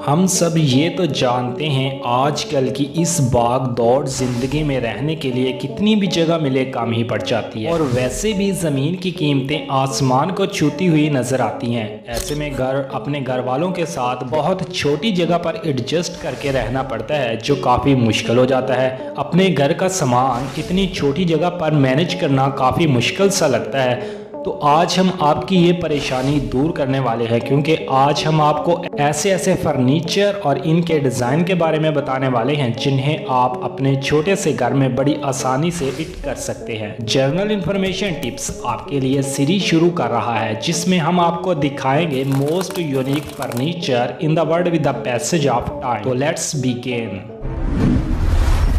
हम सब ये तो जानते हैं आज कल की इस भाग दौड़ जिंदगी में रहने के लिए कितनी भी जगह मिले कम ही पड़ जाती है। और वैसे भी ज़मीन की कीमतें आसमान को छूती हुई नज़र आती हैं। ऐसे में अपने घर वालों के साथ बहुत छोटी जगह पर एडजस्ट करके रहना पड़ता है, जो काफ़ी मुश्किल हो जाता है। अपने घर का सामान इतनी छोटी जगह पर मैनेज करना काफ़ी मुश्किल सा लगता है। तो आज हम आपकी ये परेशानी दूर करने वाले हैं, क्योंकि आज हम आपको ऐसे ऐसे फर्नीचर और इनके डिज़ाइन के बारे में बताने वाले हैं जिन्हें आप अपने छोटे से घर में बड़ी आसानी से फिट कर सकते हैं। जर्नल इन्फॉर्मेशन टिप्स आपके लिए सीरीज शुरू कर रहा है, जिसमें हम आपको दिखाएंगे most unique furniture in the world with the passage of time. तो लेट्स बिगिन।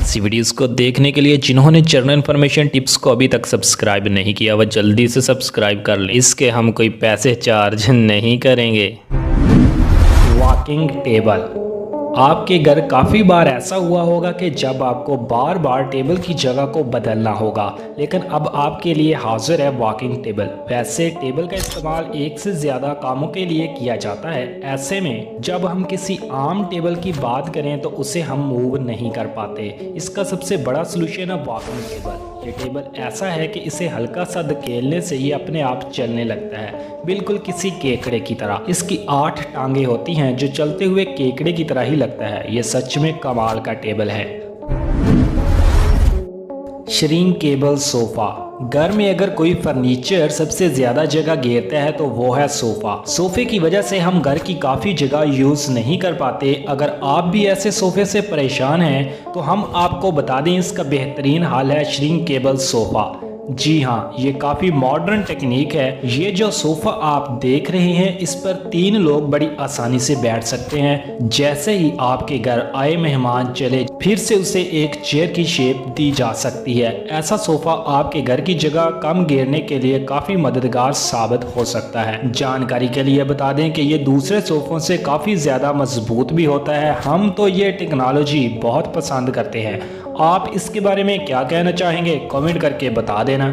इस वीडियोस को देखने के लिए जिन्होंने जर्नल इन्फॉर्मेशन टिप्स को अभी तक सब्सक्राइब नहीं किया वह जल्दी से सब्सक्राइब कर लें। इसके हम कोई पैसे चार्ज नहीं करेंगे। Walking table. आपके घर काफ़ी बार ऐसा हुआ होगा कि जब आपको बार बार टेबल की जगह को बदलना होगा, लेकिन अब आपके लिए हाजिर है वॉकिंग टेबल। वैसे टेबल का इस्तेमाल एक से ज़्यादा कामों के लिए किया जाता है। ऐसे में जब हम किसी आम टेबल की बात करें तो उसे हम मूव नहीं कर पाते। इसका सबसे बड़ा सलूशन है वॉकिंग टेबल। ये टेबल ऐसा है कि इसे हल्का सा धकेलने से ये अपने आप चलने लगता है, बिल्कुल किसी केकड़े की तरह। इसकी 8 टांगे होती हैं जो चलते हुए केकड़े की तरह ही लगता है। ये सच में कमाल का टेबल है। Shrinkable sofa. घर में अगर कोई फर्नीचर सबसे ज्यादा जगह घेरता है तो वो है सोफा। सोफे की वजह से हम घर की काफी जगह यूज नहीं कर पाते। अगर आप भी ऐसे सोफे से परेशान हैं तो हम आपको बता दें, इसका बेहतरीन हाल है श्रिंकेबल सोफा। जी हाँ, ये काफ़ी मॉडर्न टेक्निक है। ये जो सोफ़ा आप देख रहे हैं, इस पर 3 लोग बड़ी आसानी से बैठ सकते हैं। जैसे ही आपके घर आए मेहमान चले, फिर से उसे एक चेयर की शेप दी जा सकती है। ऐसा सोफ़ा आपके घर की जगह कम घेरने के लिए काफ़ी मददगार साबित हो सकता है। जानकारी के लिए बता दें कि ये दूसरे सोफ़ों से काफ़ी ज़्यादा मजबूत भी होता है। हम तो ये टेक्नोलॉजी बहुत पसंद करते हैं। आप इसके बारे में क्या कहना चाहेंगे, कमेंट करके बता देना।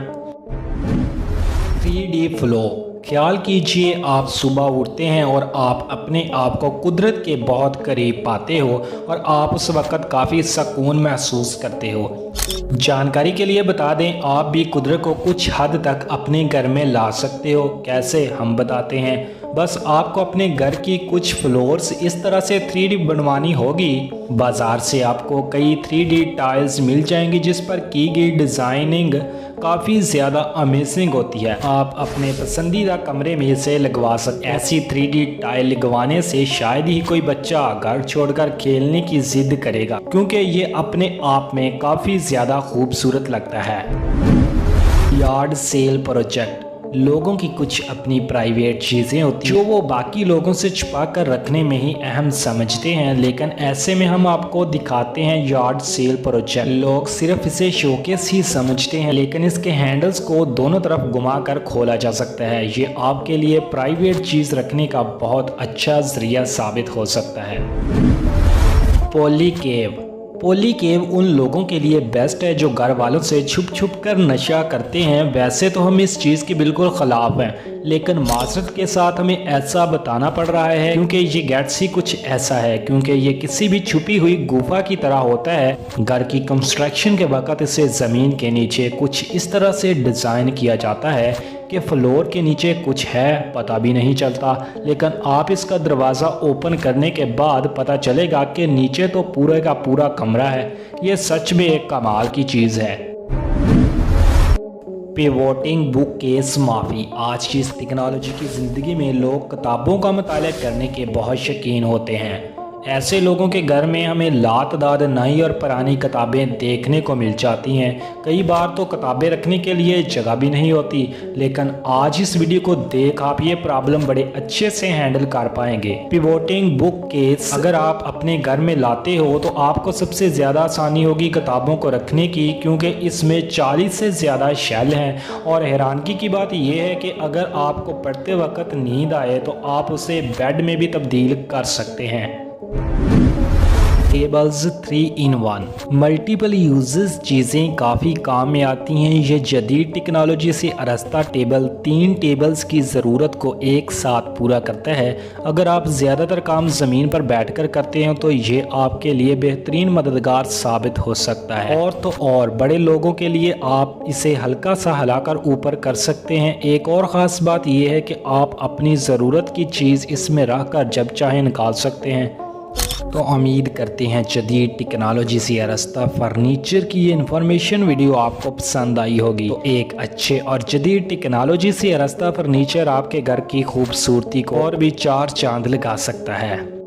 3D flow. ख्याल कीजिए आप सुबह उठते हैं और आप अपने आप को कुदरत के बहुत करीब पाते हो और आप उस वक़्त काफ़ी सुकून महसूस करते हो। जानकारी के लिए बता दें, आप भी कुदरत को कुछ हद तक अपने घर में ला सकते हो। कैसे, हम बताते हैं। बस आपको अपने घर की कुछ फ्लोर्स इस तरह से 3D बनवानी होगी। बाज़ार से आपको कई 3D टाइल्स मिल जाएंगी जिस पर की गई डिज़ाइनिंग काफ़ी ज़्यादा अमेजिंग होती है। आप अपने पसंदीदा कमरे में इसे लगवा सकते हैं। ऐसी 3D टाइल लगवाने से शायद ही कोई बच्चा घर छोड़कर खेलने की जिद करेगा, क्योंकि ये अपने आप में काफ़ी ज़्यादा खूबसूरत लगता है। Yard sale project. लोगों की कुछ अपनी प्राइवेट चीज़ें होती हैं जो वो बाकी लोगों से छुपा कर रखने में ही अहम समझते हैं, लेकिन ऐसे में हम आपको दिखाते हैं यार्ड सेल प्रोजेक्ट। लोग सिर्फ इसे शोकेस ही समझते हैं, लेकिन इसके हैंडल्स को दोनों तरफ घुमाकर खोला जा सकता है। ये आपके लिए प्राइवेट चीज़ रखने का बहुत अच्छा जरिया साबित हो सकता है। पॉली केव। पॉली केव उन लोगों के लिए बेस्ट है जो घर वालों से छुप छुप कर नशा करते हैं। वैसे तो हम इस चीज़ के बिल्कुल ख़िलाफ़ हैं, लेकिन माजरत के साथ हमें ऐसा बताना पड़ रहा है क्योंकि ये गैट्स ही कुछ ऐसा है, क्योंकि ये किसी भी छुपी हुई गुफा की तरह होता है। घर की कंस्ट्रक्शन के वक़्त इसे ज़मीन के नीचे कुछ इस तरह से डिज़ाइन किया जाता है कि फ्लोर के नीचे कुछ है पता भी नहीं चलता, लेकिन आप इसका दरवाज़ा ओपन करने के बाद पता चलेगा कि नीचे तो पूरे का पूरा कमरा है। ये सच में एक कमाल की चीज़ है। पिवोटिंग बुक केस माफ़ी। आज की इस टेक्नोलॉजी की ज़िंदगी में लोग किताबों का मुताला करने के बहुत शौकीन होते हैं। ऐसे लोगों के घर में हमें लातदाद नई और पुरानी किताबें देखने को मिल जाती हैं। कई बार तो किताबें रखने के लिए जगह भी नहीं होती, लेकिन आज इस वीडियो को देख आप ये प्रॉब्लम बड़े अच्छे से हैंडल कर पाएंगे। पिवोटिंग बुक केस अगर आप अपने घर में लाते हो तो आपको सबसे ज़्यादा आसानी होगी किताबों को रखने की, क्योंकि इसमें 40 से ज़्यादा शेल हैं। और हैरानगी की बात यह है कि अगर आपको पढ़ते वक्त नींद आए तो आप उसे बेड में भी तब्दील कर सकते हैं। टेबल्स 3 in 1 मल्टीपल यूजेस चीज़ें काफ़ी काम में आती हैं। ये जदीद टेक्नोलॉजी से अरस्ता टेबल 3 टेबल्स की ज़रूरत को एक साथ पूरा करता है। अगर आप ज़्यादातर काम ज़मीन पर बैठकर करते हैं तो ये आपके लिए बेहतरीन मददगार साबित हो सकता है। और तो और बड़े लोगों के लिए आप इसे हल्का सा हिलाकर ऊपर कर सकते हैं। एक और ख़ास बात यह है कि आप अपनी ज़रूरत की चीज़ इसमें रख कर जब चाहे निकाल सकते हैं। तो उम्मीद करते हैं जदीद टेक्नोलॉजी से अरस्ता फर्नीचर की ये इन्फॉर्मेशन वीडियो आपको पसंद आई होगी। तो एक अच्छे और जदीद टेक्नोलॉजी से अरस्ता फर्नीचर आपके घर की खूबसूरती को और भी 4 चांद लगा सकता है।